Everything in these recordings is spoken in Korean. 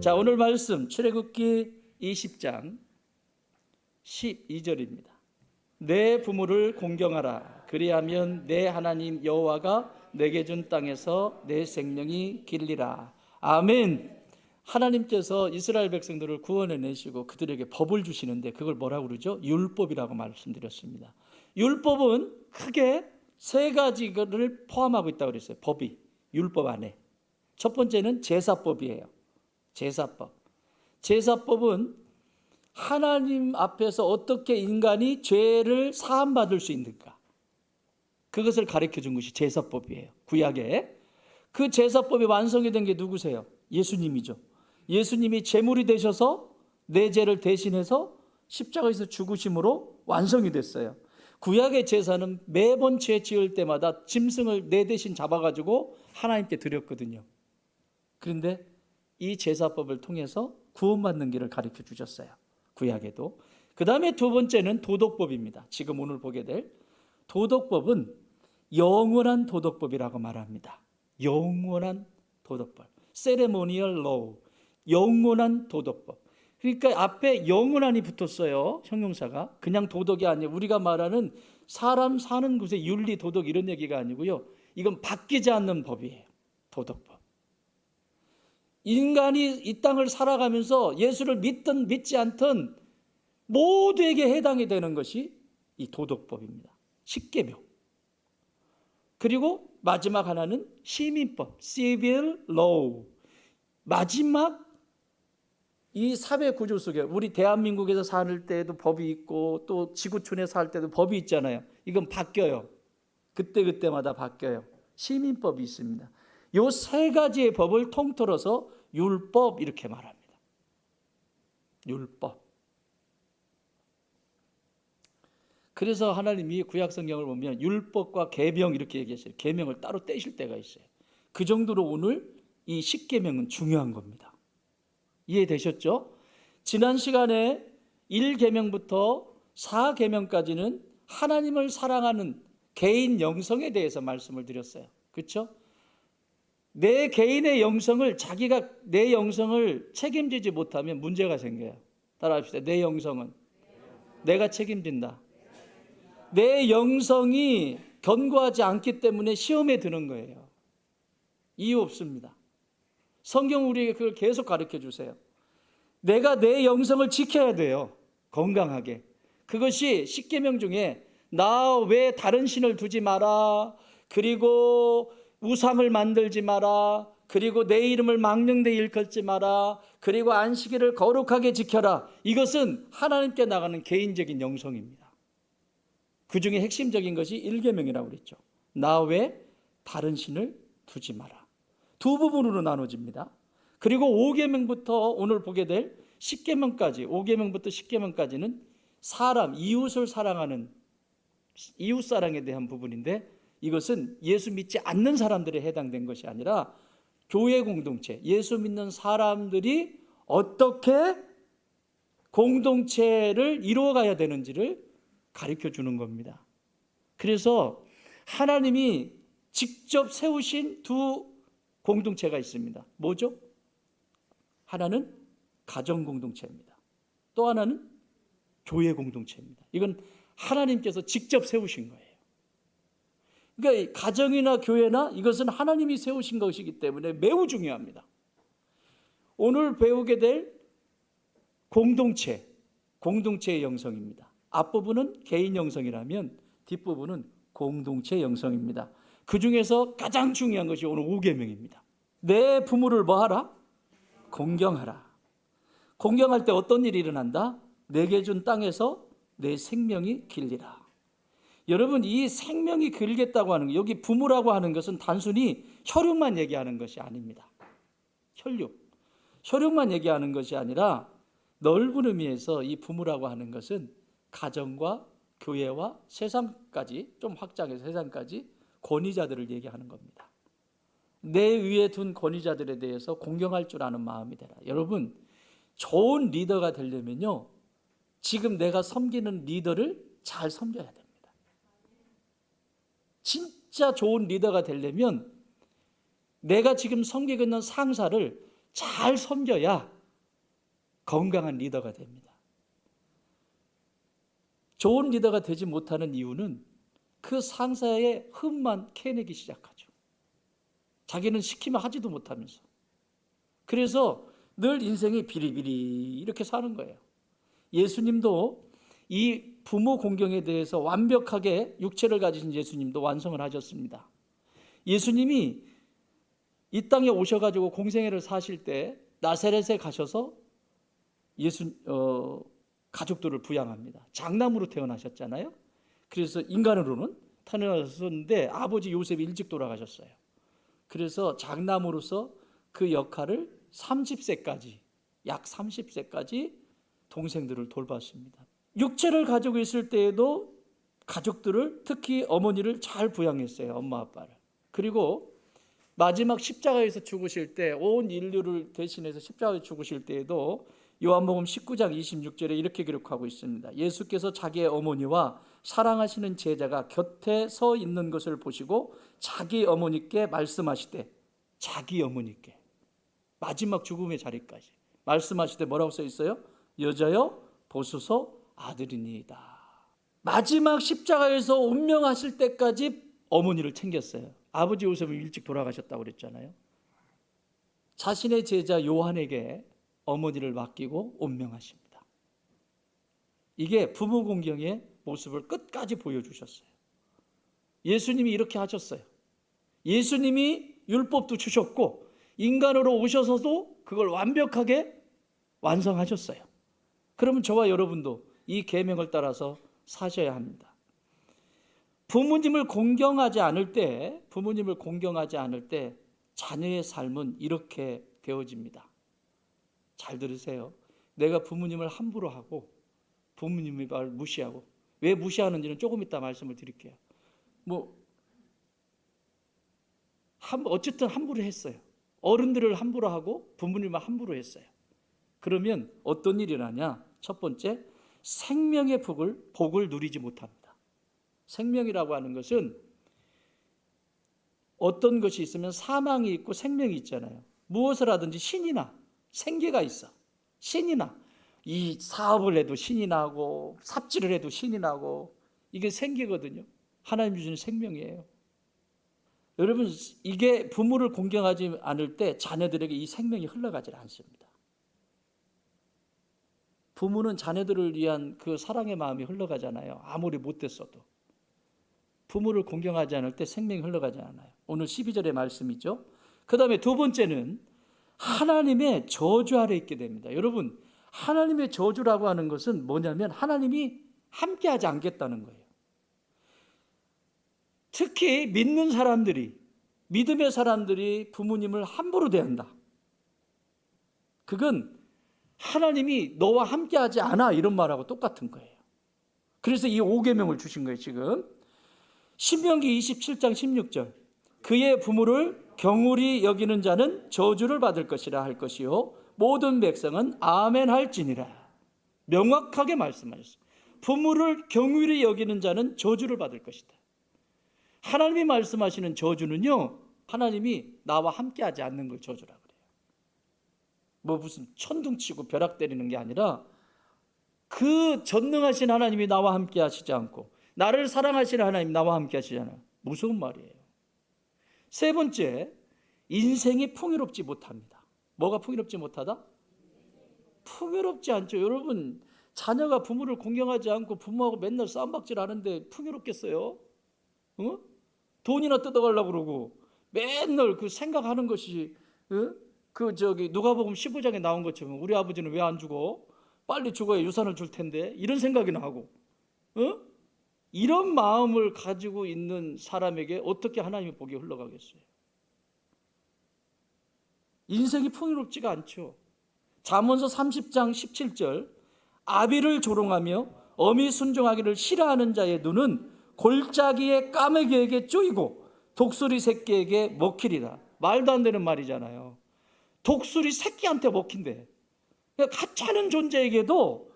자, 오늘 말씀 출애굽기 20장 12절입니다. 내 부모를 공경하라. 그리하면 내 하나님 여호와가 내게 준 땅에서 내 생명이 길리라. 아멘. 하나님께서 이스라엘 백성들을 구원해내시고 그들에게 법을 주시는데 그걸 뭐라고 그러죠? 율법이라고 말씀드렸습니다. 율법은 크게 세 가지를 포함하고 있다고 그랬어요. 법이, 율법 안에. 첫 번째는 제사법이에요. 제사법. 제사법은 하나님 앞에서 어떻게 인간이 죄를 사함받을 수 있는가, 그것을 가르쳐 준 것이 제사법이에요. 구약에. 그 제사법이 완성이 된 게 누구세요? 예수님이죠. 예수님이 제물이 되셔서 내 죄를 대신해서 십자가에서 죽으심으로 완성이 됐어요. 구약의 제사는 매번 죄 지을 때마다 짐승을 내 대신 잡아가지고 하나님께 드렸거든요. 그런데 이 제사법을 통해서 구원받는 길을 가르쳐 주셨어요. 구약에도. 그 다음에 두 번째는 도덕법입니다. 지금 오늘 보게 될 도덕법은 영원한 도덕법이라고 말합니다. 영원한 도덕법, 세레모니얼 로우, 영원한 도덕법. 그러니까 앞에 영원한이 붙었어요. 형용사가. 그냥 도덕이 아니에요. 우리가 말하는 사람 사는 곳에 윤리, 도덕 이런 얘기가 아니고요. 이건 바뀌지 않는 법이에요. 도덕법. 인간이 이 땅을 살아가면서 예수를 믿든 믿지 않든 모두에게 해당이 되는 것이 이 도덕법입니다. 십계명. 그리고 마지막 하나는 시민법, civil law. 마지막 이 사회 구조 속에 우리 대한민국에서 살 때도 법이 있고 또 지구촌에 살 때도 법이 있잖아요. 이건 바뀌어요. 그때마다 바뀌어요. 시민법이 있습니다. 이 세 가지의 법을 통틀어서 율법 이렇게 말합니다. 율법. 그래서 하나님이 구약 성경을 보면 율법과 계명 이렇게 얘기했어요. 계명을 따로 떼실 때가 있어요. 그 정도로 오늘 이 십계명은 중요한 겁니다. 이해되셨죠? 지난 시간에 1계명부터 4계명까지는 하나님을 사랑하는 개인 영성에 대해서 말씀을 드렸어요. 그렇죠? 내 개인의 영성을, 자기가 내 영성을 책임지지 못하면 문제가 생겨요. 따라합시다. 내 영성은 내가 책임진다. 내 영성이 견고하지 않기 때문에 시험에 드는 거예요. 이유 없습니다. 성경 우리에게 그걸 계속 가르쳐 주세요. 내가 내 영성을 지켜야 돼요. 건강하게. 그것이 십계명 중에 나 외에 다른 신을 두지 마라, 그리고 우상을 만들지 마라, 그리고 내 이름을 망령되이 일컫지 마라, 그리고 안식일을 거룩하게 지켜라. 이것은 하나님께 나가는 개인적인 영성입니다. 그 중에 핵심적인 것이 1계명이라고 그랬죠. 나 외에 다른 신을 두지 마라. 두 부분으로 나눠집니다. 그리고 5계명부터 오늘 보게 될 10계명까지, 5계명부터 10계명까지는 사람, 이웃을 사랑하는 이웃사랑에 대한 부분인데, 이것은 예수 믿지 않는 사람들에 해당된 것이 아니라 교회 공동체, 예수 믿는 사람들이 어떻게 공동체를 이루어가야 되는지를 가르쳐 주는 겁니다. 그래서 하나님이 직접 세우신 두 공동체가 있습니다. 뭐죠? 하나는 가정 공동체입니다. 또 하나는 교회 공동체입니다. 이건 하나님께서 직접 세우신 거예요. 그러니까 가정이나 교회나 이것은 하나님이 세우신 것이기 때문에 매우 중요합니다. 오늘 배우게 될 공동체, 공동체의 영성입니다. 앞부분은 개인 영성이라면 뒷부분은 공동체 영성입니다. 그 중에서 가장 중요한 것이 오늘 5계명입니다. 내 부모를 뭐 하라? 공경하라. 공경할 때 어떤 일이 일어난다? 내게 준 땅에서 내 생명이 길리라. 여러분, 이 생명이 길겠다고 하는 거, 여기 부모라고 하는 것은 단순히 혈육만 얘기하는 것이 아닙니다. 혈육만 얘기하는 것이 아니라 넓은 의미에서 이 부모라고 하는 것은 가정과 교회와 세상까지, 좀 확장해서 세상까지 권위자들을 얘기하는 겁니다. 내 위에 둔 권위자들에 대해서 공경할 줄 아는 마음이 되라. 여러분, 좋은 리더가 되려면요, 지금 내가 섬기는 리더를 잘 섬겨야 됩니다. 진짜 좋은 리더가 되려면 내가 지금 섬기고 있는 상사를 잘 섬겨야 건강한 리더가 됩니다. 좋은 리더가 되지 못하는 이유는 그 상사의 흠만 캐내기 시작하죠. 자기는 시키면 하지도 못하면서. 그래서 늘 인생이 비리비리 이렇게 사는 거예요. 예수님도 이 부모 공경에 대해서 완벽하게 육체를 가지신 예수님도 완성을 하셨습니다. 예수님이 이 땅에 오셔가지고 공생애를 사실 때 나사렛에 가셔서 가족들을 부양합니다. 장남으로 태어나셨잖아요. 그래서 인간으로는 태어나셨는데 아버지 요셉이 일찍 돌아가셨어요. 그래서 장남으로서 그 역할을 30세까지, 약 30세까지 동생들을 돌봤습니다. 육체를 가지고 있을 때에도 가족들을, 특히 어머니를 잘 부양했어요. 엄마 아빠를. 그리고 마지막 십자가에서 죽으실 때, 온 인류를 대신해서 십자가에 죽으실 때에도 요한복음 19장 26절에 이렇게 기록하고 있습니다. 예수께서 자기의 어머니와 사랑하시는 제자가 곁에 서 있는 것을 보시고 자기 어머니께 말씀하시되, 자기 어머니께 마지막 죽음의 자리까지 말씀하시되 뭐라고 써 있어요? 여자여 보소서 아들이니이다. 마지막 십자가에서 운명하실 때까지 어머니를 챙겼어요. 아버지 요셉은 일찍 돌아가셨다고 그랬잖아요. 자신의 제자 요한에게 어머니를 맡기고 운명하십니다. 이게 부모 공경의 모습을 끝까지 보여주셨어요. 예수님이 이렇게 하셨어요. 예수님이 율법도 주셨고 인간으로 오셔서도 그걸 완벽하게 완성하셨어요. 그러면 저와 여러분도 이 계명을 따라서 사셔야 합니다. 부모님을 공경하지 않을 때 자녀의 삶은 이렇게 되어집니다. 잘 들으세요. 내가 부모님을 함부로 하고 부모님의 말을 무시하고, 왜 무시하는지는 조금 이따 말씀을 드릴게요. 어쨌든 함부로 했어요. 어른들을 함부로 하고 부모님을 함부로 했어요. 그러면 어떤 일이 일어나냐? 첫 번째, 생명의 복을 누리지 못합니다. 생명이라고 하는 것은 어떤 것이 있으면 사망이 있고 생명이 있잖아요. 무엇을 하든지 신이 나, 생계가 있어. 신이 나. 이 사업을 해도 신이 나고 삽질을 해도 신이 나고, 이게 생계거든요. 하나님 주시는 생명이에요. 여러분, 이게 부모를 공경하지 않을 때 자녀들에게 이 생명이 흘러가지 않습니다. 부모는 자녀들을 위한 그 사랑의 마음이 흘러가잖아요. 아무리 못됐어도. 부모를 공경하지 않을 때 생명이 흘러가지 않아요. 오늘 12절의 말씀이죠. 그 다음에 두 번째는 하나님의 저주 아래 있게 됩니다. 여러분, 하나님의 저주라고 하는 것은 뭐냐면 하나님이 함께하지 않겠다는 거예요. 특히 믿는 사람들이, 믿음의 사람들이 부모님을 함부로 대한다. 그건 하나님이 너와 함께하지 않아, 이런 말하고 똑같은 거예요. 그래서 이 5계명을 주신 거예요. 지금 신명기 27장 16절, 그의 부모를 경홀히 여기는 자는 저주를 받을 것이라 할 것이요 모든 백성은 아멘 할지니라. 명확하게 말씀하셨어요. 부모를 경홀히 여기는 자는 저주를 받을 것이다. 하나님이 말씀하시는 저주는요, 하나님이 나와 함께하지 않는 걸 저주라 그래요. 무슨 천둥치고 벼락 때리는 게 아니라 그 전능하신 하나님이 나와 함께 하시지 않고 나를 사랑하시는 하나님 나와 함께 하시잖아요. 무서운 말이에요. 세 번째, 인생이 풍요롭지 못합니다. 뭐가 풍요롭지 못하다? 풍요롭지 않죠. 여러분, 자녀가 부모를 공경하지 않고 부모하고 맨날 싸움박질 하는데 풍요롭겠어요? 돈이나 뜯어가려고 그러고 맨날 그 생각하는 것이 누가복음 15장에 나온 것처럼 우리 아버지는 왜 안 죽어? 빨리 죽어야 유산을 줄 텐데, 이런 생각이나 하고 이런 마음을 가지고 있는 사람에게 어떻게 하나님의 복이 흘러가겠어요? 인생이 풍요롭지가 않죠. 잠언서 30장 17절, 아비를 조롱하며 어미 순종하기를 싫어하는 자의 눈은 골짜기의 까마귀에게 쪼이고 독수리 새끼에게 먹히리라. 말도 안 되는 말이잖아요. 독수리 새끼한테 먹힌대. 하찮은 존재에게도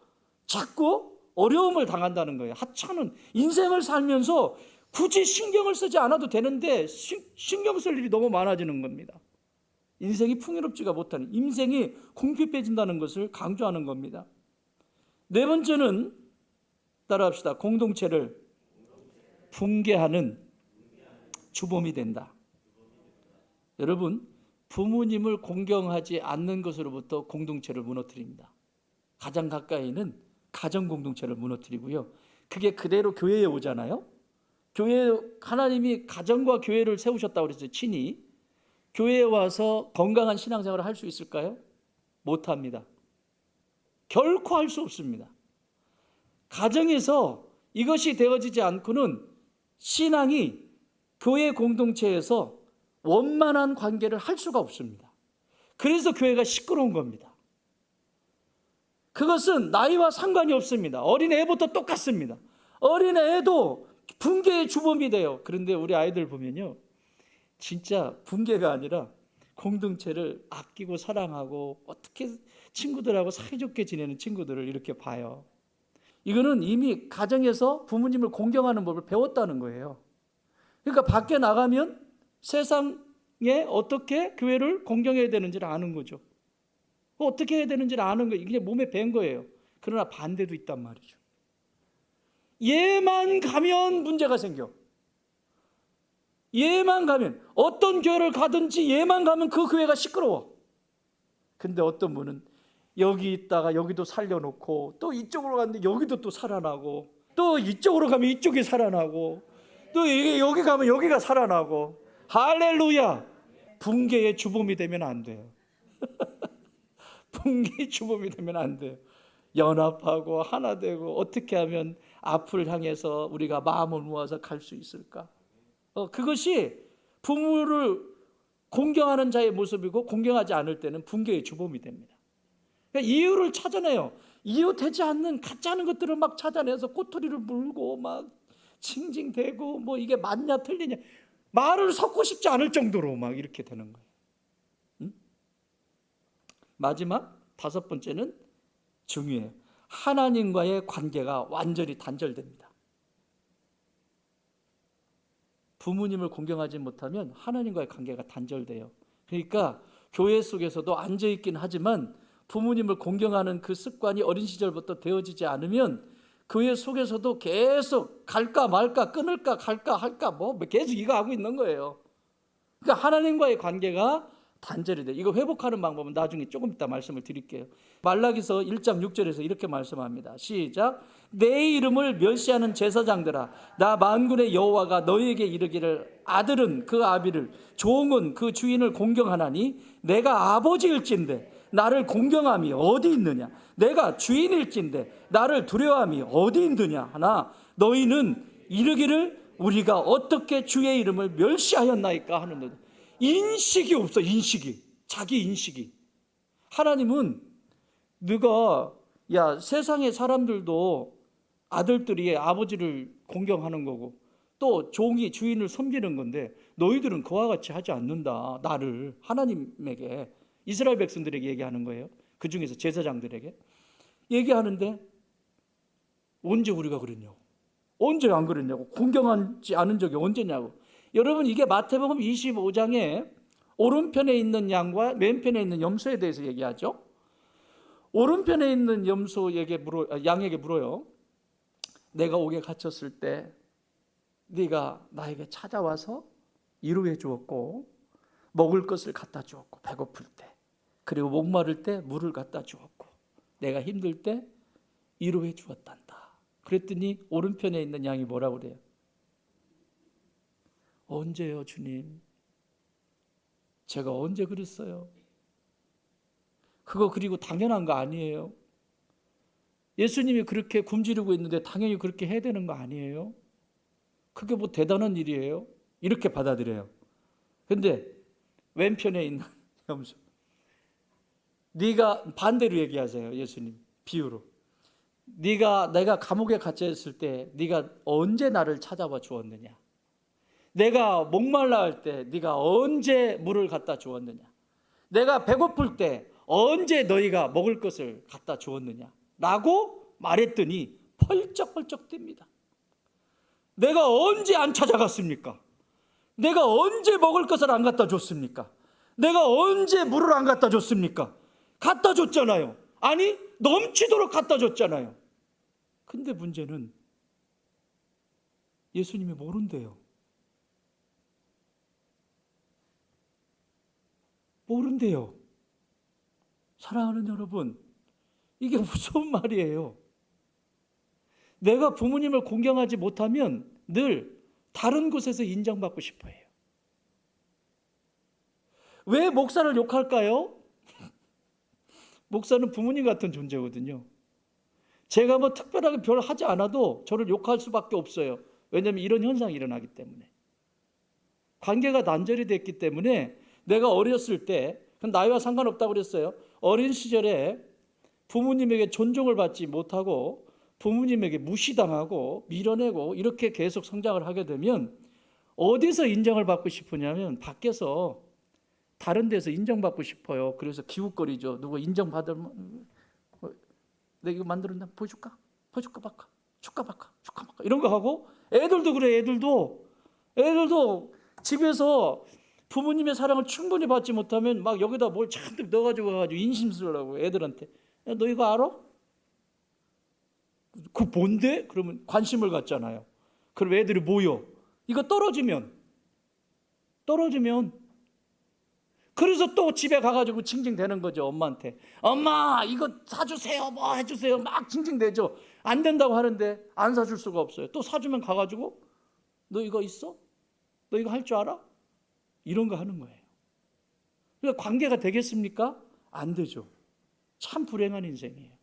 자꾸 어려움을 당한다는 거예요. 하찮은 인생을 살면서 굳이 신경을 쓰지 않아도 되는데 신경 쓸 일이 너무 많아지는 겁니다. 인생이 풍요롭지가 못하는, 인생이 궁핍해진다는 것을 강조하는 겁니다. 네 번째는 따라합시다. 공동체를 붕괴하는 주범이 된다. 여러분, 부모님을 공경하지 않는 것으로부터 공동체를 무너뜨립니다. 가장 가까이는 가정 공동체를 무너뜨리고요. 그게 그대로 교회에 오잖아요. 교회, 하나님이 가정과 교회를 세우셨다고 그랬어요. 친히. 교회에 와서 건강한 신앙생활을 할 수 있을까요? 못합니다. 결코 할 수 없습니다. 가정에서 이것이 되어지지 않고는 신앙이 교회 공동체에서 원만한 관계를 할 수가 없습니다. 그래서 교회가 시끄러운 겁니다. 그것은 나이와 상관이 없습니다. 어린애부터 똑같습니다. 어린애도 붕괴의 주범이 돼요. 그런데 우리 아이들 보면요, 진짜 붕괴가 아니라 공동체를 아끼고 사랑하고 어떻게 친구들하고 사이좋게 지내는 친구들을 이렇게 봐요. 이거는 이미 가정에서 부모님을 공경하는 법을 배웠다는 거예요. 그러니까 밖에 나가면 세상에 어떻게 교회를 공경해야 되는지를 아는 거죠. 어떻게 해야 되는지를 아는 거예요. 이게 몸에 밴 거예요. 그러나 반대도 있단 말이죠. 얘만 가면 문제가 생겨. 얘만 가면, 어떤 교회를 가든지 얘만 가면 그 교회가 시끄러워. 근데 어떤 분은 여기 있다가 여기도 살려놓고, 또 이쪽으로 갔는데 여기도 또 살아나고, 또 이쪽으로 가면 이쪽이 살아나고, 또 여기 가면 여기가 살아나고. 할렐루야. 붕괴의 주범이 되면 안 돼요. 붕괴의 주범이 되면 안 돼요. 연합하고 하나 되고, 어떻게 하면 앞을 향해서 우리가 마음을 모아서 갈 수 있을까? 그것이 부모를 공경하는 자의 모습이고, 공경하지 않을 때는 붕괴의 주범이 됩니다. 그러니까 이유를 찾아내요. 이유 되지 않는 가짜는 것들을 막 찾아내서 꼬투리를 물고 막 징징대고, 뭐 이게 맞냐 틀리냐 말을 섞고 싶지 않을 정도로 막 이렇게 되는 거예요. 응? 마지막 다섯 번째는 중요해요. 하나님과의 관계가 완전히 단절됩니다. 부모님을 공경하지 못하면 하나님과의 관계가 단절돼요. 그러니까 교회 속에서도 앉아있긴 하지만 부모님을 공경하는 그 습관이 어린 시절부터 되어지지 않으면 교회 속에서도 계속 갈까 말까, 끊을까 갈까 할까, 뭐 계속 이거 하고 있는 거예요. 그러니까 하나님과의 관계가 단절이 돼요. 이거 회복하는 방법은 나중에 조금 이따 말씀을 드릴게요. 말라기서 1장 6절에서 이렇게 말씀합니다. 시작. 내 이름을 멸시하는 제사장들아, 나 만군의 여호와가 너희에게 이르기를, 아들은 그 아비를, 종은 그 주인을 공경하나니 내가 아버지일진데 나를 공경함이 어디 있느냐? 내가 주인일진데 나를 두려워함이 어디 있느냐 하나, 너희는 이르기를 우리가 어떻게 주의 이름을 멸시하였나이까 하는데, 인식이 없어. 인식이, 자기 인식이. 하나님은 네가, 야, 세상의 사람들도 아들들이 아버지를 공경하는 거고 또 종이 주인을 섬기는 건데 너희들은 그와 같이 하지 않는다. 나를, 하나님에게, 이스라엘 백성들에게 얘기하는 거예요. 그 중에서 제사장들에게 얘기하는데, 언제 우리가 그랬냐고, 언제 안 그랬냐고, 공경하지 않은 적이 언제냐고. 여러분, 이게 마태복음 25장에 오른편에 있는 양과 왼편에 있는 염소에 대해서 얘기하죠. 오른편에 있는 양에게 물어요. 내가 옥에 갇혔을 때 네가 나에게 찾아와서 위로해 주었고, 먹을 것을 갖다 주었고, 배고플 때, 그리고 목마를 때 물을 갖다 주었고, 내가 힘들 때 위로해 주었단다. 그랬더니 오른편에 있는 양이 뭐라고 그래요? 언제요, 주님? 제가 언제 그랬어요? 그거 그리고 당연한 거 아니에요? 예수님이 그렇게 굶주리고 있는데 당연히 그렇게 해야 되는 거 아니에요? 그게 뭐 대단한 일이에요? 이렇게 받아들여요. 근데 왼편에 있는 염소, 네가 반대로 얘기하세요. 예수님 비유로, 내가 감옥에 갇혀 있을 때 네가 언제 나를 찾아와 주었느냐? 내가 목말라 할 때 네가 언제 물을 갖다 주었느냐? 내가 배고플 때 언제 너희가 먹을 것을 갖다 주었느냐? 라고 말했더니 펄쩍펄쩍 뜁니다. 내가 언제 안 찾아갔습니까? 내가 언제 먹을 것을 안 갖다 줬습니까? 내가 언제 물을 안 갖다 줬습니까? 갖다 줬잖아요. 아니, 넘치도록 갖다 줬잖아요. 근데 문제는 예수님이 모른대요. 모른대요. 사랑하는 여러분, 이게 무서운 말이에요. 내가 부모님을 공경하지 못하면 늘 다른 곳에서 인정받고 싶어 해요. 왜 목사를 욕할까요? 목사는 부모님 같은 존재거든요. 제가 뭐 특별하게 별 하지 않아도 저를 욕할 수밖에 없어요. 왜냐하면 이런 현상이 일어나기 때문에. 관계가 단절이 됐기 때문에 내가 어렸을 때, 나이와 상관없다고 그랬어요. 어린 시절에 부모님에게 존중을 받지 못하고 부모님에게 무시당하고 밀어내고 이렇게 계속 성장을 하게 되면 어디서 인정을 받고 싶으냐면 밖에서, 다른 데서 인정받고 싶어요. 그래서 기웃거리죠. 누가 인정받으면 내가 이거 만들었나? 보여줄까? 바까 줄까 바까 이런 거 하고, 애들도 그래. 애들도 집에서 부모님의 사랑을 충분히 받지 못하면 막 여기다 뭘 잔뜩 넣어가지고 가가지고 인심쓰려고 애들한테. 야, 너 이거 알아? 그 뭔데? 그러면 관심을 갖잖아요. 그럼 애들이 모여. 이거 떨어지면 그래서 또 집에 가가지고 징징대는 거죠. 엄마한테. 엄마 이거 사주세요, 뭐 해주세요, 막 징징대죠. 안 된다고 하는데 안 사줄 수가 없어요. 또 사주면 가가지고 너 이거 있어? 너 이거 할 줄 알아? 이런 거 하는 거예요. 그러니까 관계가 되겠습니까? 안 되죠. 참 불행한 인생이에요.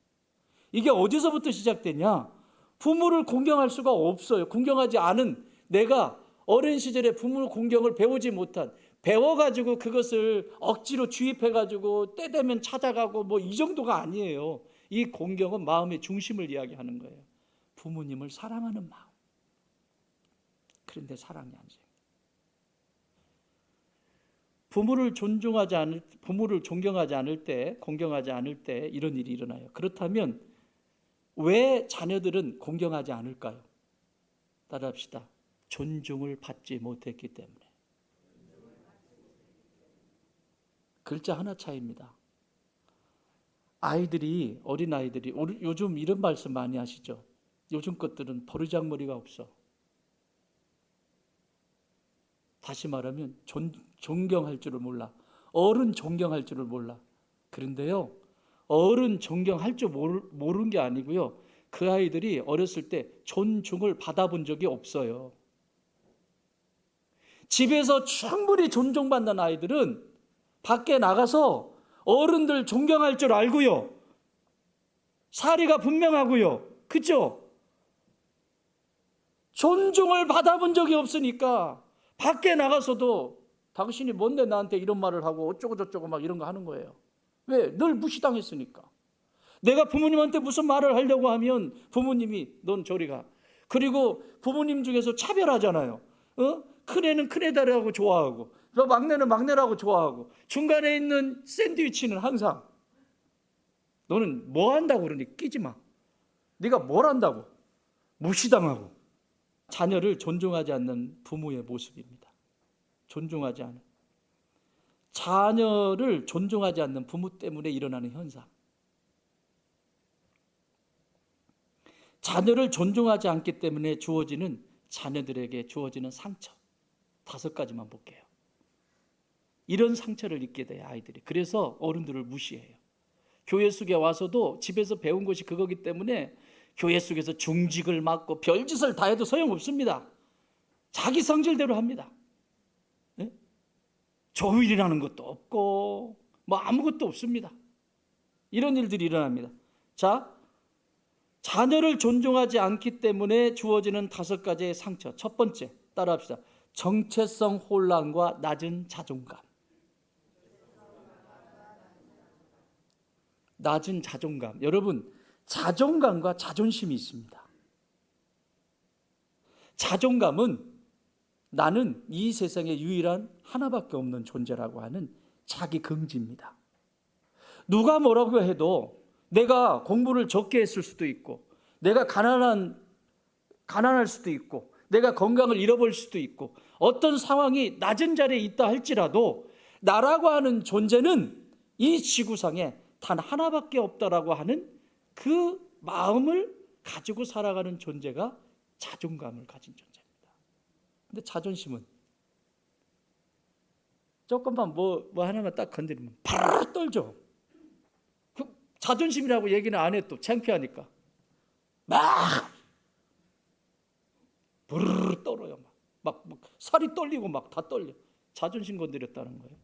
이게 어디서부터 시작되냐? 부모를 공경할 수가 없어요. 공경하지 않은, 내가 어린 시절에 부모 공경을 배우지 못한, 배워가지고 그것을 억지로 주입해가지고 때 되면 찾아가고 뭐 이 정도가 아니에요. 이 공경은 마음의 중심을 이야기하는 거예요. 부모님을 사랑하는 마음. 그런데 사랑이 안 생겨요. 부모를 존경하지 않을 때, 공경하지 않을 때 이런 일이 일어나요. 그렇다면 왜 자녀들은 공경하지 않을까요? 따라합시다. 존중을 받지 못했기 때문에. 글자 하나 차이입니다. 어린 아이들이 요즘 이런 말씀 많이 하시죠. 요즘 것들은 버르장머리가 없어. 다시 말하면 존경할 줄을 몰라. 어른 존경할 줄을 몰라. 그런데요, 어른 존경할 줄 모르는 게 아니고요, 그 아이들이 어렸을 때 존중을 받아본 적이 없어요. 집에서 충분히 존중받는 아이들은 밖에 나가서 어른들 존경할 줄 알고요, 사리가 분명하고요. 그렇죠? 존중을 받아본 적이 없으니까 밖에 나가서도 당신이 뭔데 나한테 이런 말을 하고 어쩌고 저쩌고 막 이런 거 하는 거예요. 왜? 늘 무시당했으니까. 내가 부모님한테 무슨 말을 하려고 하면 부모님이 넌 저리 가. 그리고 부모님 중에서 차별하잖아요. 큰애는 큰애다라고 좋아하고, 막내는 막내라고 좋아하고, 중간에 있는 샌드위치는 항상 너는 뭐 한다고 그러니 끼지 마. 네가 뭘 한다고. 무시당하고. 자녀를 존중하지 않는 부모의 모습입니다. 존중하지 않은. 자녀를 존중하지 않는 부모 때문에 일어나는 현상. 자녀를 존중하지 않기 때문에 자녀들에게 주어지는 상처. 5가지만 볼게요. 이런 상처를 입게 돼요, 아이들이. 그래서 어른들을 무시해요. 교회 속에 와서도 집에서 배운 것이 그거기 때문에 교회 속에서 중직을 맡고 별짓을 다 해도 소용없습니다. 자기 성질대로 합니다. 네? 조율이라는 것도 없고 뭐 아무것도 없습니다. 이런 일들이 일어납니다. 자, 자녀를 존중하지 않기 때문에 주어지는 5가지의 상처. 첫 번째, 따라합시다. 정체성 혼란과 낮은 자존감. 낮은 자존감. 여러분, 자존감과 자존심이 있습니다. 자존감은 나는 이 세상에 유일한 하나밖에 없는 존재라고 하는 자기 긍지입니다. 누가 뭐라고 해도 내가 공부를 적게 했을 수도 있고, 내가 가난할 수도 있고, 내가 건강을 잃어버릴 수도 있고, 어떤 상황이 낮은 자리에 있다 할지라도 나라고 하는 존재는 이 지구상에 단 하나밖에 없다라고 하는 그 마음을 가지고 살아가는 존재가 자존감을 가진 존재입니다. 근데 자존심은 조금만 뭐 하나만 딱 건드리면 바로 떨죠. 그 자존심이라고 얘기는 안 해. 또 창피하니까 막 부르르 떨어요. 막 살이 떨리고 막 다 떨려. 자존심 건드렸다는 거예요.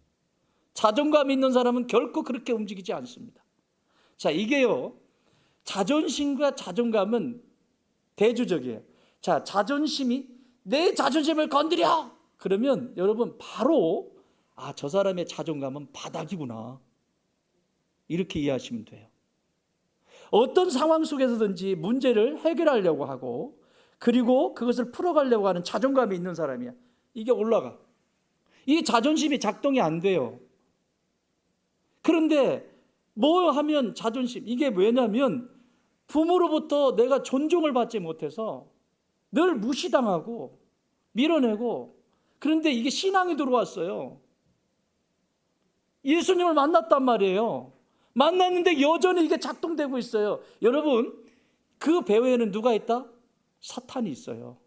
자존감 있는 사람은 결코 그렇게 움직이지 않습니다. 자, 이게요, 자존심과 자존감은 대조적이에요. 자, 자존심이 내 자존심을 건드려! 그러면 여러분 바로 저 사람의 자존감은 바닥이구나, 이렇게 이해하시면 돼요. 어떤 상황 속에서든지 문제를 해결하려고 하고 그리고 그것을 풀어가려고 하는 자존감이 있는 사람이야. 이게 올라가. 이 자존심이 작동이 안 돼요. 그런데 뭐 하면 자존심, 이게 왜냐면 부모로부터 내가 존중을 받지 못해서 늘 무시당하고 밀어내고, 그런데 이게 신앙이 들어왔어요. 예수님을 만났단 말이에요. 만났는데 여전히 이게 작동되고 있어요. 여러분, 그 배후에는 누가 있다? 사탄이 있어요.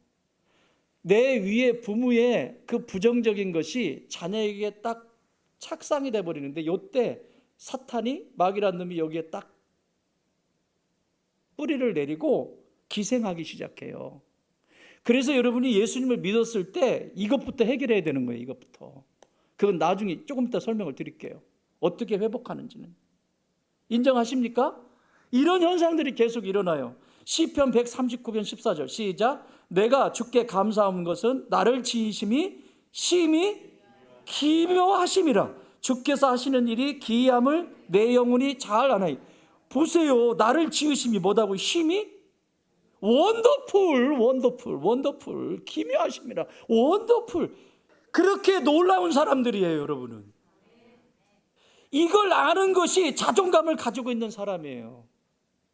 내 위에 부모의 그 부정적인 것이 자녀에게 딱 착상이 돼버리는데, 이때 사탄이, 마귀라는 놈이 여기에 딱 뿌리를 내리고 기생하기 시작해요. 그래서 여러분이 예수님을 믿었을 때 이것부터 해결해야 되는 거예요. 이것부터. 그건 나중에 조금 이따 설명을 드릴게요. 어떻게 회복하는지는. 인정하십니까? 이런 현상들이 계속 일어나요. 시편 139편 14절 시작. 내가 주께 감사한 것은 나를 지으심이 심히 기묘하심이라. 주께서 하시는 일이 기이함을 내 영혼이 잘 아나이. 보세요. 나를 지으심이 뭐다고? 심히 원더풀, 기묘하심이라. 원더풀. 그렇게 놀라운 사람들이에요, 여러분은. 이걸 아는 것이 자존감을 가지고 있는 사람이에요.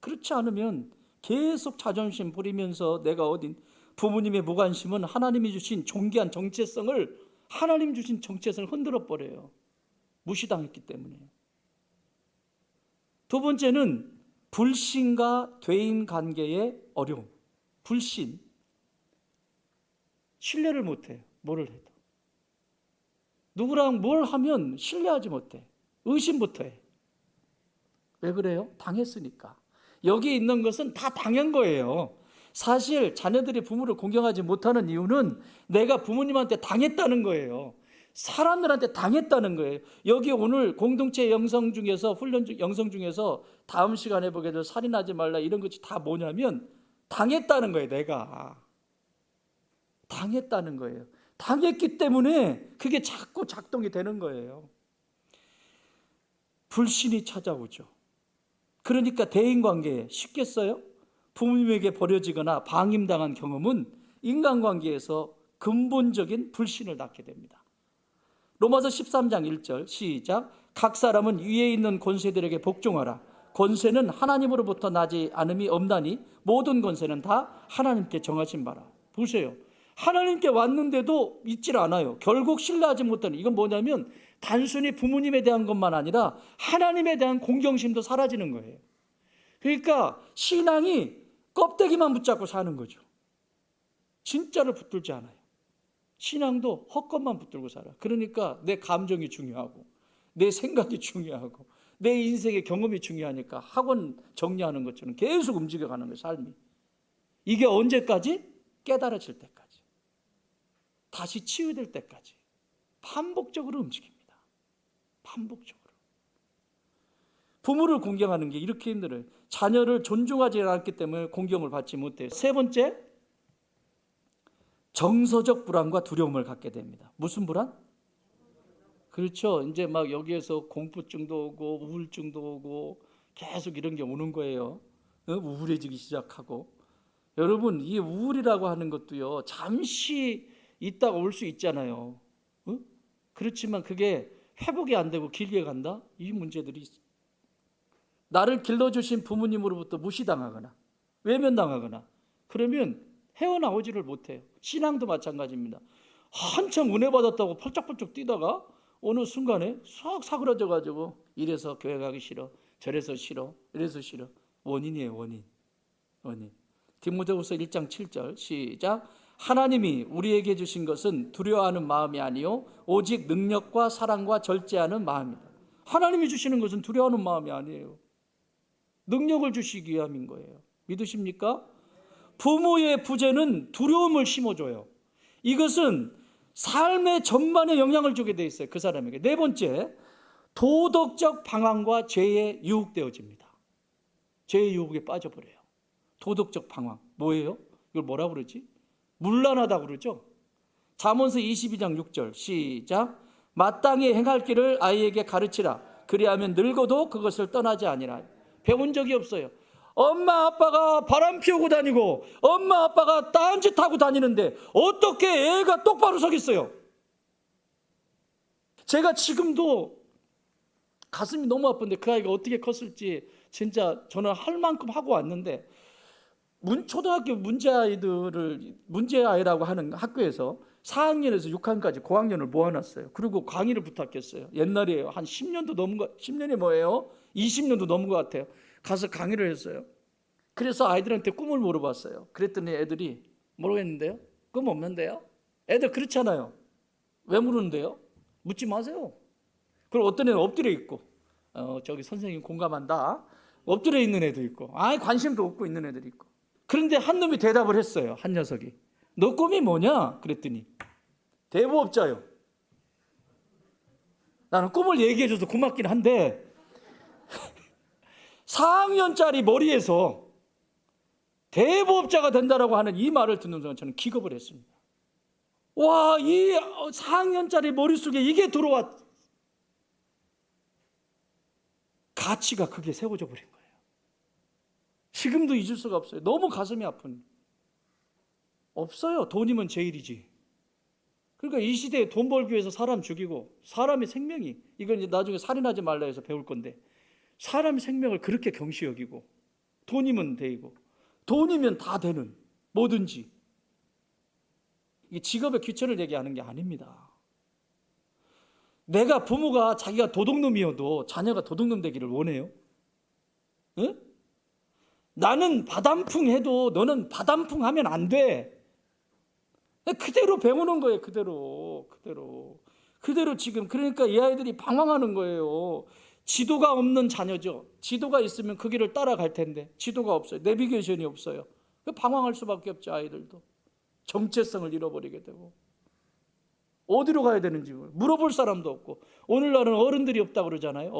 그렇지 않으면 계속 자존심 부리면서 내가 어딘, 부모님의 무관심은 하나님이 주신 존귀한 정체성을, 하나님 주신 정체성을 흔들어 버려요. 무시당했기 때문에. 두 번째는 불신과 대인 관계의 어려움. 불신. 신뢰를 못해요. 뭐를 해도. 누구랑 뭘 하면 신뢰하지 못해. 의심부터 해. 왜 그래요? 당했으니까. 여기 있는 것은 다 당한 거예요. 사실 자녀들이 부모를 공경하지 못하는 이유는 내가 부모님한테 당했다는 거예요. 사람들한테 당했다는 거예요. 여기 오늘 공동체 영성 중에서, 훈련 영성 중에서 다음 시간에 보게 될 살인하지 말라, 이런 것이 다 뭐냐면 당했다는 거예요. 내가 당했다는 거예요. 당했기 때문에 그게 자꾸 작동이 되는 거예요. 불신이 찾아오죠. 그러니까 대인관계에 쉽겠어요? 부모님에게 버려지거나 방임당한 경험은 인간관계에서 근본적인 불신을 낳게 됩니다. 로마서 13장 1절 시작. 각 사람은 위에 있는 권세들에게 복종하라. 권세는 하나님으로부터 나지 않음이 없나니 모든 권세는 다 하나님께 정하신 바라. 보세요. 하나님께 왔는데도 믿질 않아요. 결국 신뢰하지 못하는, 이건 뭐냐면 단순히 부모님에 대한 것만 아니라 하나님에 대한 공경심도 사라지는 거예요. 그러니까 신앙이 껍데기만 붙잡고 사는 거죠. 진짜를 붙들지 않아요. 신앙도 헛것만 붙들고 살아. 그러니까 내 감정이 중요하고 내 생각이 중요하고 내 인생의 경험이 중요하니까 학원 정리하는 것처럼 계속 움직여가는 거예요, 삶이. 이게 언제까지? 깨달아질 때까지. 다시 치유될 때까지. 반복적으로 움직입니다. 반복적으로. 부모를 공경하는 게 이렇게 힘들어요. 자녀를 존중하지 않기 때문에 공경을 받지 못해요. 세 번째, 정서적 불안과 두려움을 갖게 됩니다. 무슨 불안? 그렇죠. 이제 막 여기에서 공포증도 오고 우울증도 오고 계속 이런 게 오는 거예요. 우울해지기 시작하고. 여러분, 이 우울이라고 하는 것도요, 잠시 있다가 올 수 있잖아요. 그렇지만 그게 회복이 안 되고 길게 간다? 이 문제들이 있어요. 나를 길러주신 부모님으로부터 무시당하거나 외면당하거나 그러면 헤어나오지를 못해요. 신앙도 마찬가지입니다. 한참 은혜 받았다고 펄쩍펄쩍 뛰다가 어느 순간에 싹 사그라져 가지고 이래서 교회 가기 싫어, 저래서 싫어, 이래서 싫어. 원인이에요, 원인. 디모데후서 1장 7절 시작. 하나님이 우리에게 주신 것은 두려워하는 마음이 아니요 오직 능력과 사랑과 절제하는 마음이다. 하나님이 주시는 것은 두려워하는 마음이 아니에요. 능력을 주시기 위함인 거예요. 믿으십니까? 부모의 부재는 두려움을 심어줘요. 이것은 삶의 전반에 영향을 주게 돼 있어요, 그 사람에게. 네 번째, 도덕적 방황과 죄에 유혹되어집니다. 죄의 유혹에 빠져버려요. 도덕적 방황 뭐예요? 이걸 뭐라고 그러지? 문란하다고 그러죠. 잠언서 22장 6절 시작. 마땅히 행할 길을 아이에게 가르치라. 그리하면 늙어도 그것을 떠나지 아니라. 배운 적이 없어요. 엄마 아빠가 바람 피우고 다니고 엄마 아빠가 딴짓하고 다니는데 어떻게 애가 똑바로 서겠어요? 제가 지금도 가슴이 너무 아픈데 그 아이가 어떻게 컸을지 진짜 저는 할 만큼 하고 왔는데, 초등학교 문제아이라고 하는 학교에서 4학년에서 6학년까지 고학년을 모아놨어요. 그리고 강의를 부탁했어요. 옛날이에요. 한 10년도 넘은 거, 10년이 뭐예요? 20년도 넘은 것 같아요. 가서 강의를 했어요. 그래서 아이들한테 꿈을 물어봤어요. 그랬더니 애들이 모르겠는데요? 꿈 없는데요? 애들 그렇잖아요. 왜 물었는데요? 묻지 마세요. 그리고 어떤 애는 엎드려 있고, 저기 선생님 공감한다. 엎드려 있는 애도 있고, 아예 관심도 없고 있는 애들이 있고. 그런데 한 놈이 대답을 했어요. 한 녀석이. 너 꿈이 뭐냐? 그랬더니 대부업자요. 나는 꿈을 얘기해줘서 고맙긴 한데 4학년짜리 머리에서 대부업자가 된다라고 하는 이 말을 듣는 순간 저는 기겁을 했습니다. 와, 이 4학년짜리 머릿속에 이게 들어왔. 가치가 크게 세워져 버린 거예요. 지금도 잊을 수가 없어요. 너무 가슴이 아픈. 없어요. 돈이면 제일이지. 그러니까 이 시대에 돈 벌기 위해서 사람 죽이고, 사람의 생명이, 이건 이제 나중에 살인하지 말라 해서 배울 건데, 사람의 생명을 그렇게 경시 여기고, 돈이면 되고, 돈이면 다 되는, 뭐든지. 이게 직업의 귀천을 얘기하는 게 아닙니다. 내가 부모가 자기가 도둑놈이어도 자녀가 도둑놈 되기를 원해요? 응? 나는 바담풍 해도 너는 바담풍 하면 안 돼. 그대로 배우는 거예요. 그대로 지금. 그러니까 이 아이들이 방황하는 거예요. 지도가 없는 자녀죠. 지도가 있으면 그 길을 따라갈 텐데 지도가 없어요. 내비게이션이 없어요. 방황할 수밖에 없죠. 아이들도 정체성을 잃어버리게 되고, 어디로 가야 되는지 물어볼 사람도 없고. 오늘날은 어른들이 없다고 그러잖아요.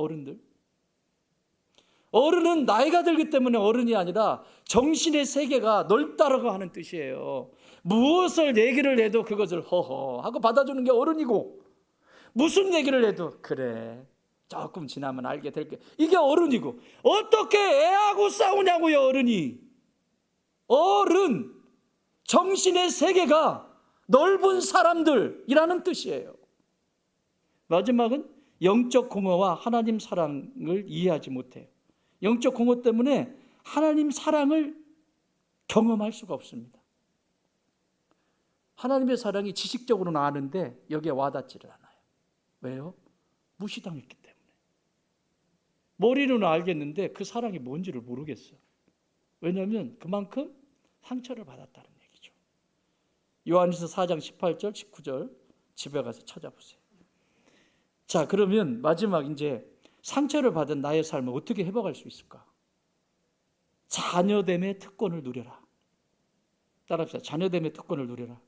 어른은 나이가 들기 때문에 어른이 아니라 정신의 세계가 넓다라고 하는 뜻이에요. 무엇을 얘기를 해도 그것을 허허 하고 받아주는 게 어른이고, 무슨 얘기를 해도 그래 조금 지나면 알게 될 게, 이게 어른이고. 어떻게 애하고 싸우냐고요. 어른 정신의 세계가 넓은 사람들이라는 뜻이에요. 마지막은 영적 공허와 하나님 사랑을 이해하지 못해요. 영적 공허 때문에 하나님 사랑을 경험할 수가 없습니다. 하나님의 사랑이 지식적으로는 아는데 여기에 와닿지를 않아요. 왜요? 무시당했기 때문에. 머리로는 알겠는데 그 사랑이 뭔지를 모르겠어요. 왜냐하면 그만큼 상처를 받았다는 얘기죠. 요한일서 4장 18절 19절 집에 가서 찾아보세요. 자, 그러면 마지막 이제 상처를 받은 나의 삶을 어떻게 회복할 수 있을까? 자녀됨의 특권을 누려라. 따라합시다. 자녀됨의 특권을 누려라.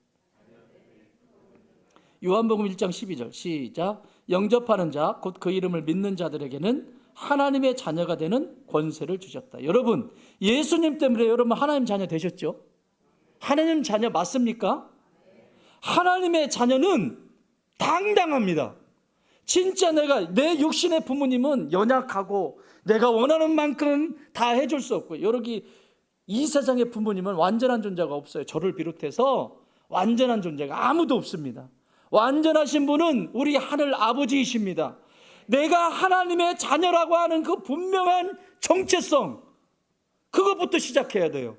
요한복음 1장 12절 시작. 영접하는 자 곧 그 이름을 믿는 자들에게는 하나님의 자녀가 되는 권세를 주셨다. 여러분, 예수님 때문에 여러분 하나님 자녀 되셨죠? 하나님 자녀 맞습니까? 하나님의 자녀는 당당합니다. 진짜 내 육신의 부모님은 연약하고 내가 원하는 만큼 다 해줄 수 없고, 여기 이 세상의 부모님은 완전한 존재가 없어요. 저를 비롯해서 완전한 존재가 아무도 없습니다. 완전하신 분은 우리 하늘 아버지이십니다. 내가 하나님의 자녀라고 하는 그 분명한 정체성, 그것부터 시작해야 돼요.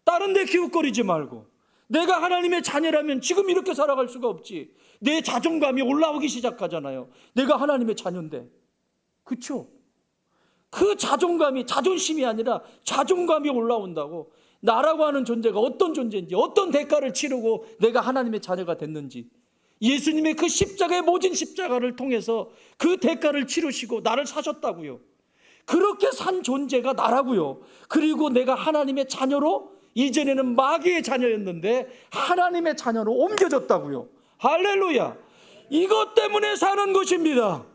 다른 데 기웃거리지 말고, 내가 하나님의 자녀라면 지금 이렇게 살아갈 수가 없지. 내 자존감이 올라오기 시작하잖아요. 내가 하나님의 자녀인데. 그렇죠? 그 자존감이 자존심이 아니라 자존감이 올라온다고. 나라고 하는 존재가 어떤 존재인지, 어떤 대가를 치르고 내가 하나님의 자녀가 됐는지, 예수님의 그 십자가의 모진 십자가를 통해서 그 대가를 치르시고 나를 사셨다고요. 그렇게 산 존재가 나라고요. 그리고 내가 하나님의 자녀로, 이전에는 마귀의 자녀였는데 하나님의 자녀로 옮겨졌다고요. 할렐루야. 이것 때문에 사는 것입니다.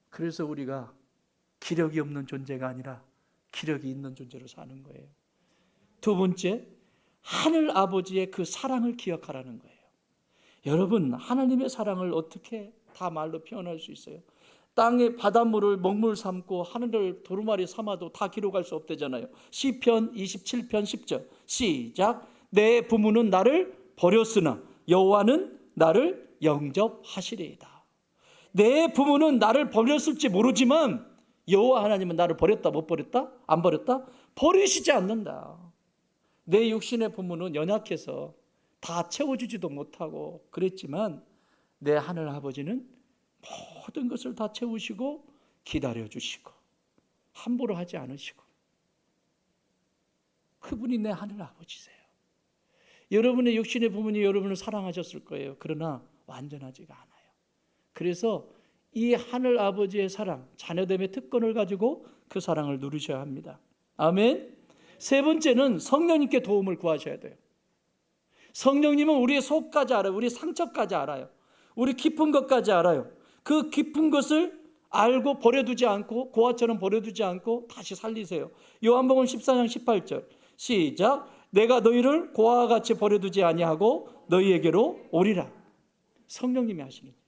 그래서 우리가 기력이 없는 존재가 아니라 기력이 있는 존재로 사는 거예요. 두 번째, 하늘 아버지의 그 사랑을 기억하라는 거예요. 여러분, 하나님의 사랑을 어떻게 다 말로 표현할 수 있어요? 땅의 바닷물을 먹물 삼고 하늘을 도루마리 삼아도 다 기록할 수 없대잖아요. 시편 27편 10절 시작. 내 부모는 나를 버렸으나 여호와는 나를 영접하시리이다. 내 부모는 나를 버렸을지 모르지만 여호와 하나님은 나를 버렸다 못 버렸다? 안 버렸다? 버리시지 않는다. 내 육신의 부모는 연약해서 다 채워주지도 못하고 그랬지만 내 하늘 아버지는 모든 것을 다 채우시고 기다려주시고 함부로 하지 않으시고, 그분이 내 하늘 아버지세요. 여러분의 육신의 부모님이 여러분을 사랑하셨을 거예요. 그러나 완전하지가 않아요. 그래서 이 하늘 아버지의 사랑, 자녀됨의 특권을 가지고 그 사랑을 누리셔야 합니다. 아멘. 세 번째는 성령님께 도움을 구하셔야 돼요. 성령님은 우리의 속까지 알아요. 우리 상처까지 알아요. 우리 깊은 것까지 알아요. 그 깊은 것을 알고 버려두지 않고, 고아처럼 버려두지 않고 다시 살리세요. 요한복음 14장 18절 시작. 내가 너희를 고아와 같이 버려두지 아니하고 너희에게로 오리라. 성령님이 하시는 거예요.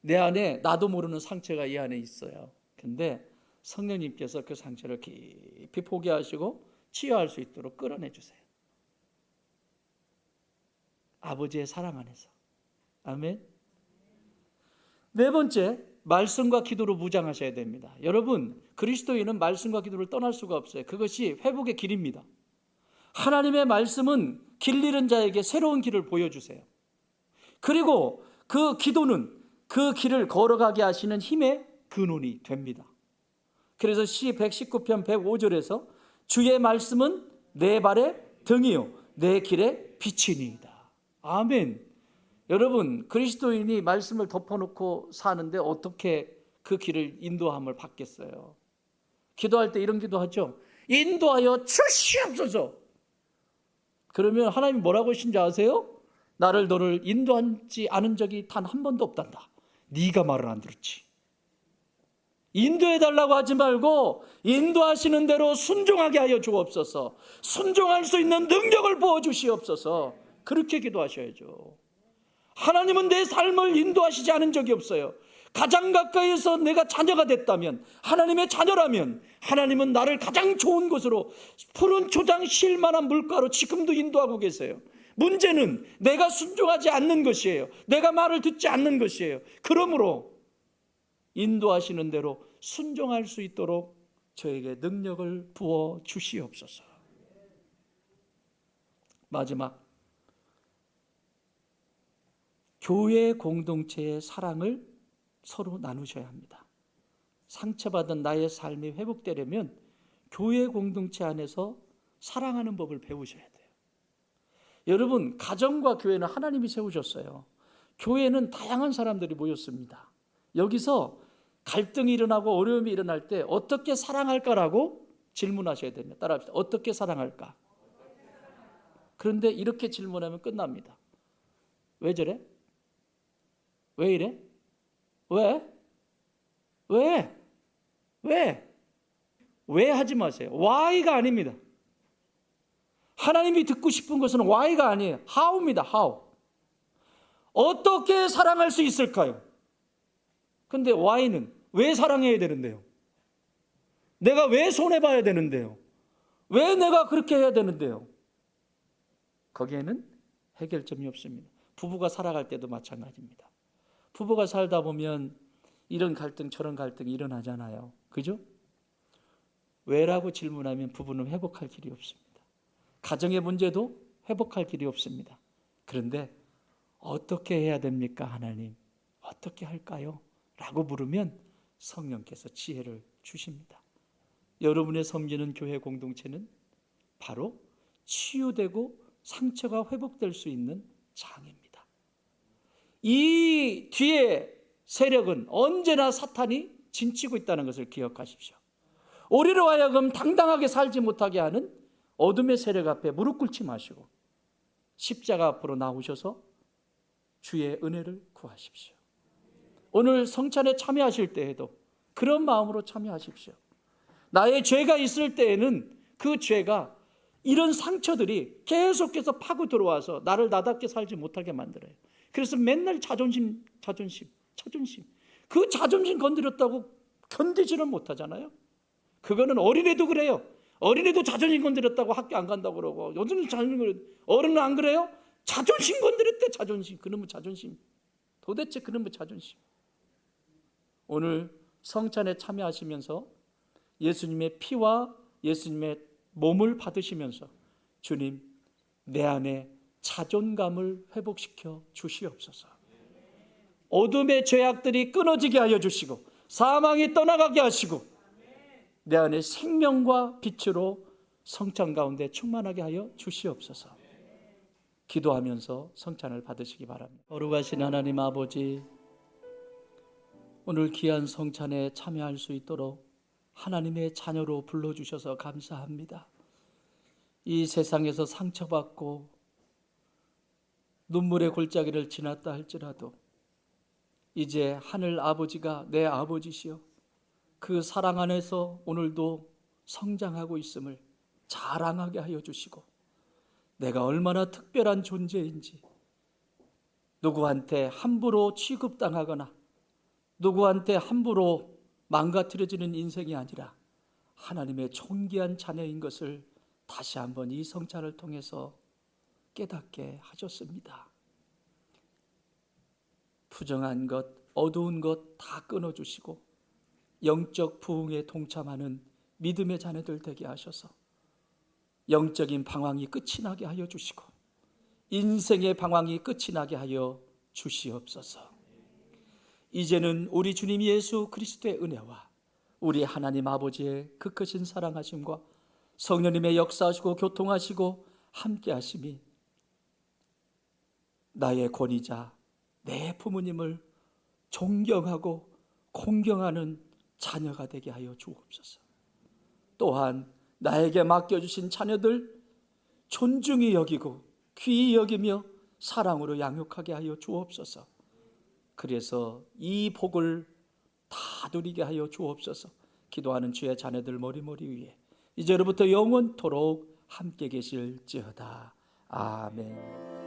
내 안에 나도 모르는 상처가 이 안에 있어요. 근데 성령님께서 그 상처를 깊이 포기하시고 치유할 수 있도록 끌어내 주세요. 아버지의 사랑 안에서. 아멘. 네 번째, 말씀과 기도로 무장하셔야 됩니다. 여러분, 그리스도인은 말씀과 기도를 떠날 수가 없어요. 그것이 회복의 길입니다. 하나님의 말씀은 길 잃은 자에게 새로운 길을 보여주세요. 그리고 그 기도는 그 길을 걸어가게 하시는 힘의 근원이 됩니다. 그래서 시 119편 105절에서 주의 말씀은 내 발의 등이요 내 길의 빛이니이다. 아멘. 여러분, 그리스도인이 말씀을 덮어놓고 사는데 어떻게 그 길을 인도함을 받겠어요? 기도할 때 이런 기도하죠. 인도하여 주시옵소서. 그러면 하나님이 뭐라고 하신지 아세요? 너를 인도하지 않은 적이 단 한 번도 없단다. 네가 말을 안 들었지. 인도해달라고 하지 말고 인도하시는 대로 순종하게 하여 주옵소서. 순종할 수 있는 능력을 부어주시옵소서. 그렇게 기도하셔야죠. 하나님은 내 삶을 인도하시지 않은 적이 없어요. 가장 가까이에서 내가 자녀가 됐다면, 하나님의 자녀라면 하나님은 나를 가장 좋은 곳으로, 푸른 초장 실 만한 물가로 지금도 인도하고 계세요. 문제는 내가 순종하지 않는 것이에요. 내가 말을 듣지 않는 것이에요. 그러므로 인도하시는 대로 순종할 수 있도록 저에게 능력을 부어 주시옵소서. 마지막, 교회 공동체의 사랑을 서로 나누셔야 합니다. 상처받은 나의 삶이 회복되려면 교회 공동체 안에서 사랑하는 법을 배우셔야 돼요. 여러분, 가정과 교회는 하나님이 세우셨어요. 교회는 다양한 사람들이 모였습니다. 여기서 갈등이 일어나고 어려움이 일어날 때 어떻게 사랑할까라고 질문하셔야 됩니다. 따라합시다. 어떻게 사랑할까? 그런데 이렇게 질문하면 끝납니다. 왜 저래? 왜 이래? 왜? 왜 하지 마세요. why가 아닙니다. 하나님이 듣고 싶은 것은 why가 아니에요. how입니다. how. 어떻게 사랑할 수 있을까요? 근데 why는 왜 사랑해야 되는데요? 내가 왜 손해봐야 되는데요? 왜 내가 그렇게 해야 되는데요? 거기에는 해결점이 없습니다. 부부가 살아갈 때도 마찬가지입니다. 부부가 살다 보면 이런 갈등 저런 갈등이 일어나잖아요. 그죠? 왜라고 질문하면 부부는 회복할 길이 없습니다. 가정의 문제도 회복할 길이 없습니다. 그런데 어떻게 해야 됩니까, 하나님? 어떻게 할까요? 라고 물으면 성령께서 지혜를 주십니다. 여러분의 섬기는 교회 공동체는 바로 치유되고 상처가 회복될 수 있는 장입니다. 이 뒤에 세력은 언제나 사탄이 진치고 있다는 것을 기억하십시오. 우리로 하여금 당당하게 살지 못하게 하는 어둠의 세력 앞에 무릎 꿇지 마시고 십자가 앞으로 나오셔서 주의 은혜를 구하십시오. 오늘 성찬에 참여하실 때에도 그런 마음으로 참여하십시오. 나의 죄가 있을 때에는 그 죄가 이런 상처들이 계속해서 파고 들어와서 나를 나답게 살지 못하게 만들어요. 그래서 맨날 자존심. 그 자존심 건드렸다고 견디지를 못하잖아요. 그거는 어린애도 그래요. 어린애도 자존심 건드렸다고 학교 안 간다고 그러고, 요즘은 자존심 건드렸. 어른은 안 그래요? 자존심 건드렸대. 자존심. 그놈의 자존심. 도대체 그놈의 자존심. 오늘 성찬에 참여하시면서 예수님의 피와 예수님의 몸을 받으시면서 주님, 내 안에 자존감을 회복시켜 주시옵소서. 어둠의 죄악들이 끊어지게 하여 주시고 사망이 떠나가게 하시고 내 안에 생명과 빛으로 성찬 가운데 충만하게 하여 주시옵소서. 기도하면서 성찬을 받으시기 바랍니다. 거룩하신 하나님 아버지, 오늘 귀한 성찬에 참여할 수 있도록 하나님의 자녀로 불러주셔서 감사합니다. 이 세상에서 상처받고 눈물의 골짜기를 지났다 할지라도 이제 하늘 아버지가 내 아버지시여 그 사랑 안에서 오늘도 성장하고 있음을 자랑하게 하여 주시고 내가 얼마나 특별한 존재인지 누구한테 함부로 취급당하거나 누구한테 함부로 망가뜨려지는 인생이 아니라 하나님의 존귀한 자녀인 것을 다시 한번 이 성찬을 통해서 깨닫게 하셨습니다. 부정한 것, 어두운 것 다 끊어주시고 영적 부흥에 동참하는 믿음의 자녀들 되게 하셔서 영적인 방황이 끝이 나게 하여 주시고 인생의 방황이 끝이 나게 하여 주시옵소서. 이제는 우리 주님 예수 그리스도의 은혜와 우리 하나님 아버지의 그 크신 사랑하심과 성령님의 역사하시고 교통하시고 함께하심이 나의 권위자 내 부모님을 존경하고 공경하는 자녀가 되게 하여 주옵소서. 또한 나에게 맡겨주신 자녀들 존중히 여기고 귀히 여기며 사랑으로 양육하게 하여 주옵소서. 그래서 이 복을 다 누리게 하여 주옵소서. 기도하는 주의 자녀들 머리머리 위에 이제로부터 영원토록 함께 계실지어다. 아멘.